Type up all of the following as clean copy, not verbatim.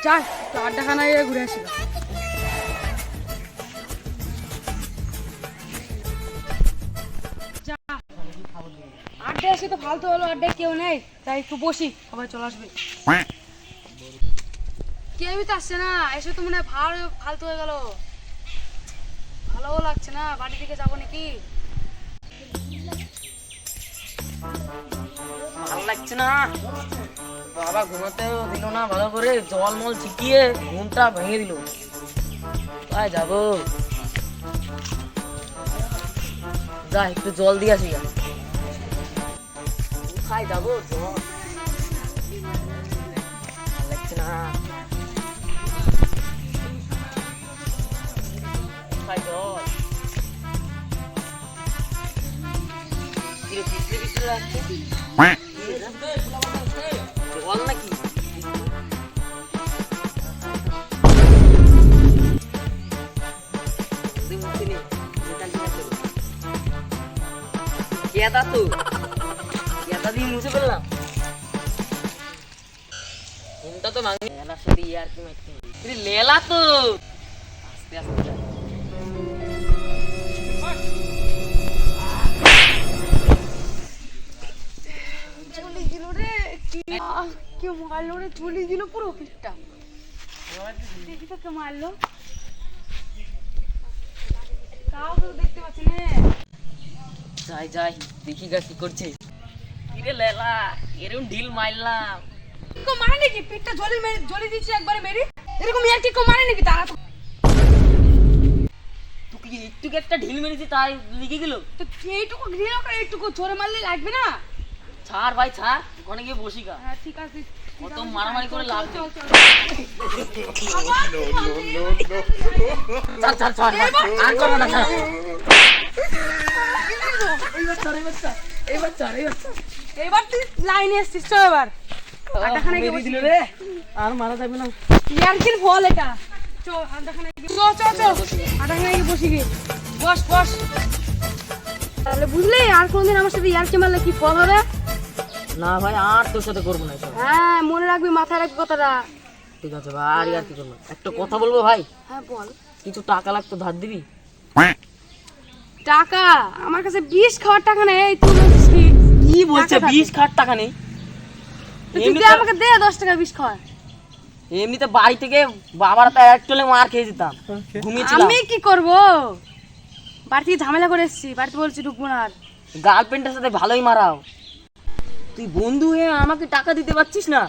যাই তো আড্ডাখানায় ঘুরে আসি। আড্ডা আসি তো ফালতু হলো, আড্ডায় কেউ নেই, তাই একটু বসি, সবাই চলে আসবে। কেউই তো আসছে না, এসে তো মনে হয় ফালতু হয়ে গেল, ভালোও লাগছে না, বাড়ি দিকে যাবো নাকি? ভালো লাগছে না বাবা, ঘুমাতেও দিল না ভালো করে, জল মল ছিটিয়ে ঘুমটা ভেঙে দিল। তাই যাবো, যা একটু জল দিয়ে আসি। কোথায় যাবো, জল ভালো লাগছে না। কোথায় জল? পিছলে পিছলে লাগছে জল নাকি? কেদা তো কেদা দিয়ে মুছে ফেললাম, ঘুমটা তো ভাঙি। লেলার সাথে ইয়ার কি মারতে হবে, লেলা তো আস্তে আস্তে যা। কেউ মারলো রে, চলে দিল পুরো পিঠটা। দেখি তো কে মারলো, তাও তো দেখতে পাচ্ছি না। যাই যাই দেখি গা কি করছে। কিরে লেলা, এরকম ঢিল মারলাম। কেউ মারে নাকি? পিঠটা জলে দিচ্ছে একবারে মেরে, এরকম ইয়ার কি কেউ মারে নাকি? তারা তো তুই একটু একটা ঢিল মেরেছি তাই লিখে গেল। তো এইটুকু ঘিরে করে, এইটুকু জোরে মারলে লাগবে না? ছাড় ভাই ছাড়, ওখানে গিয়ে বসি গা। হ্যাঁ ঠিক আছে, কত মারামারি করে লাভ নেই। ছাড় ছাড় ছাড়, আর করবো না, ছাড়। এবার তুই লাইনে এসছিস, চল এবার আড্ডাখানায় গিয়ে বসি। রে আর মারা যাবে না, ইয়ার কি ফল এটা? চল আড্ডাখানায় গিয়ে আড্ডাখানায় গিয়ে বসি গিয়ে বস বস। তাহলে বুঝলি, আর কোনদিন আমার সাথে ইয়ার কি মারলে কি ফল হবে? না ভাই আর তোর সাথে করবো না এসব। হ্যাঁ মনে রাখবি, মাথায় রাখবি কথাটা। ঠিক আছে ভাই, আর ইয়ার কি করবো। একটা কথা বলবো ভাই, হ্যাঁ বল। কিছু টাকা লাগতো, ধার দিবি? টাকা? আমার কাছে 20 খাওয়ার টাকা নেই। তুই বলছিস কি? কি বলছে 20 খাট টাকা নেই? তুই দে, আমাকে দে 10 টাকা 20 খাওয়া। এমনিতে বাড়ি থেকে বাবার তো এক টলে মার খেয়ে যেতাম, ঘুমিয়েছিলাম। আমি কি করব? বাড়ি থেকে ঝামেলা করে এসেছি, বাড়িতে বলছি ঢুকবো না আর। গার্লফ্রেন্ডের সাথে ভালোই মারাও, তুই বন্ধু হয়ে আমাকে টাকা দিতে পারছিস না?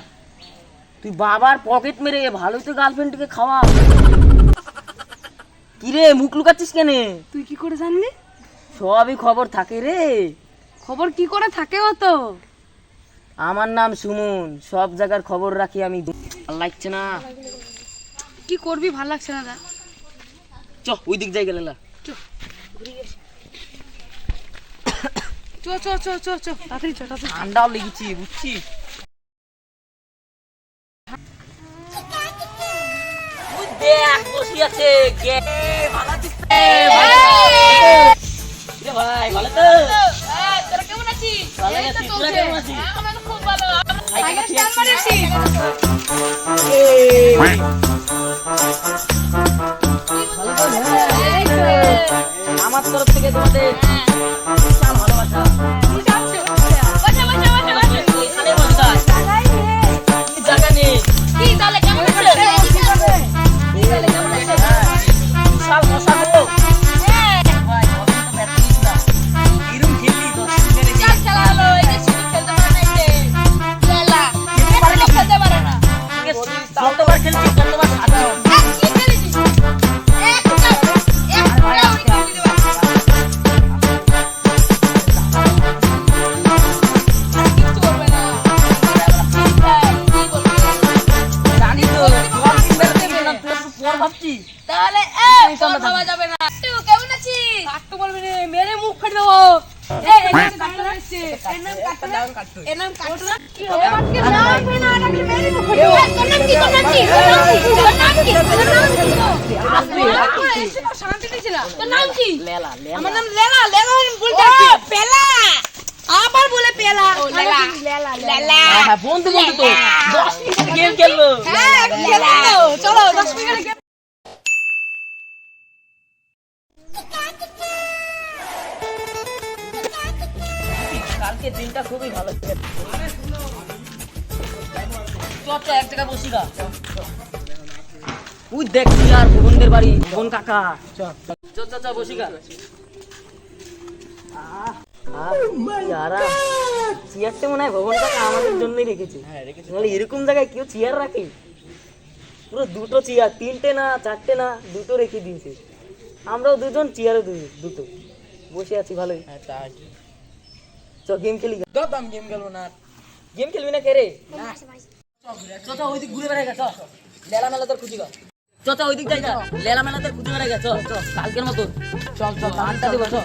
তুই বাবার পকেট মেরে ভালোই তো গার্লফ্রেন্ডকে খাওয়া। কি রে মুখ লুকাচ্ছিস কেন? তুই কি করে জানলি? সবই খবর থাকে রে। খবর কি করে থাকে অত? আমার নাম সুমন, সব জায়গার খবর রাখি আমি। ভাল লাগছে না, কি করবি, ভাল লাগছে না। চ ওই দিক যাই গেলে চ চ চ চ চ তাড়াতাড়ি চ, তাড়াতাড়ি। ঠান্ডাও লেগেছি বুঝছিস। ওই দেখ বসে আছে ভালো আছিস ভাই? ভালো তো? তোরা কেমন আছিস? ভালো আছি, তোরা কেমন আছিস? আমরা তো খুব ভালো। আগে স্টার্ট মারিছি। আমার তরফ থেকে তোমাদের বিশাল ভালোবাসা। বসে বসে বসে বসে। এখানে বসা কি জায়গা নেই। কি তাহলে কেমন আছিস? বিশাল মশা গো। ভাই কতদিন তো ব্যাট খেলছিলাম, এরকম খেললি 10 মিনিট চাল খেলা হলো, এই যে সিঁড়ি খেলতে পারে না, এই যে লেলা খেলতে পারে না। যতবার খেলছি ততবার সাদা। কি খেলেছিস? একটা কিচ্ছু করবে না। কি বলবি? জানি তো পর ভাবছি। তাহলে ভাবা যাবে না। তুই কেমন আছিস? কাট্টু বলবি না, মেরে মুখ ফেটে দেবো। এই এখানে ডাক্তার এসেছে, এর নাম কাট্টু। এর নাম কাট্টু না? কি হবে? আমাকে নাম না, আমাকে মেরে মুখ ফেটে দেবো। তোর নাম কি? তোর নাম কি? তোর নাম কি? তোর নাম কি? তোর নাম কি? আসবে এসে তো শান্তি দিছিস না। তোর নাম কি? লেলা লেলা। আমার নাম লেলা। লেলা বলতে আছে পেলা। আবার বলে পেলা লেলা লেলা হ্যাঁ বন্ধু বন্ধু তো 10 মিনিট গেম খেললো। হ্যাঁ খেলা চলো 10 মিনিট গেম কালকে দিনটা খুবই ভালো ছিল। চল এক জায়গায় বসি গা। তুই দেখছি আর ভুবনদের বাড়ি ভুবন কাকা। চল চল চল বসি গা। চেয়ারটা মনে হয় ভুবন কাকা আমাদের জন্যই রেখেছে। নাহলে এরকম জায়গায় কেউ চেয়ার রাখে? পুরো দুটো চেয়ার, 3টে না 4টে না 2টো রেখে দিয়েছে। আমরাও দুজন, চেয়ারও দুটো বসে আছি ভালোই। চ গেম খেলি। গেম খেলবো না। গেম খেলবি না কে রে? চল ওইদিক ঘুরে বেড়াই গা। চ লেলা মেলা তোর খুঁজি গা। চল ওইদিক যাই গা। লেলা মেলা তোর খুঁজে বেড়াই গা। চল কালকের মতন। চল আড্ডা দেবো। চল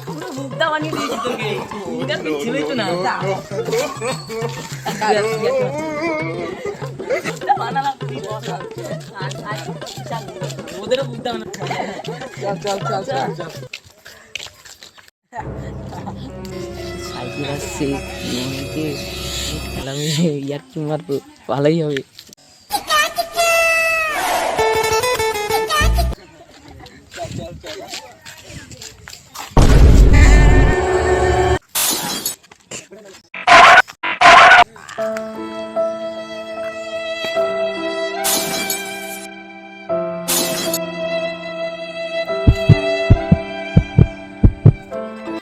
পুরো মুখটা বানিয়ে দিয়েছি তোকে। এটা তুই ছিলই তো না। বানালাম তুই বসা। ওদেরও মুখটা বানা। চল সাইকেল আসছে খেলাম ইয়ার কি মারবো, ভালোই হবে।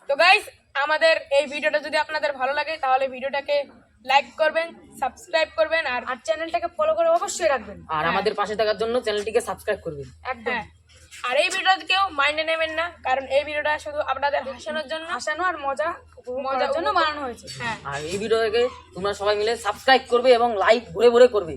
তো গাইস, আমাদের এই ভিডিওটা যদি আপনাদের ভালো লাগে তাহলে ভিডিওটাকে লাইক করবেন, সাবস্ক্রাইব করবেন আর চ্যানেলটাকে ফলো করে অবশ্যই রাখবেন। আর আমাদের পাশে থাকার জন্য চ্যানেলটিকে সাবস্ক্রাইব করবেন একদম। আর এই ভিডিওটা কেউ মাইন্ডে নেবেন না, কারণ এই ভিডিওটা শুধু আপনাদের হাসানো আর মজার জন্য বানানো হয়েছে। হ্যাঁ, আর এই ভিডিওটাকে তোমরা সবাই মিলে সাবস্ক্রাইব করবে এবং লাইক ভরে ভরে করবে।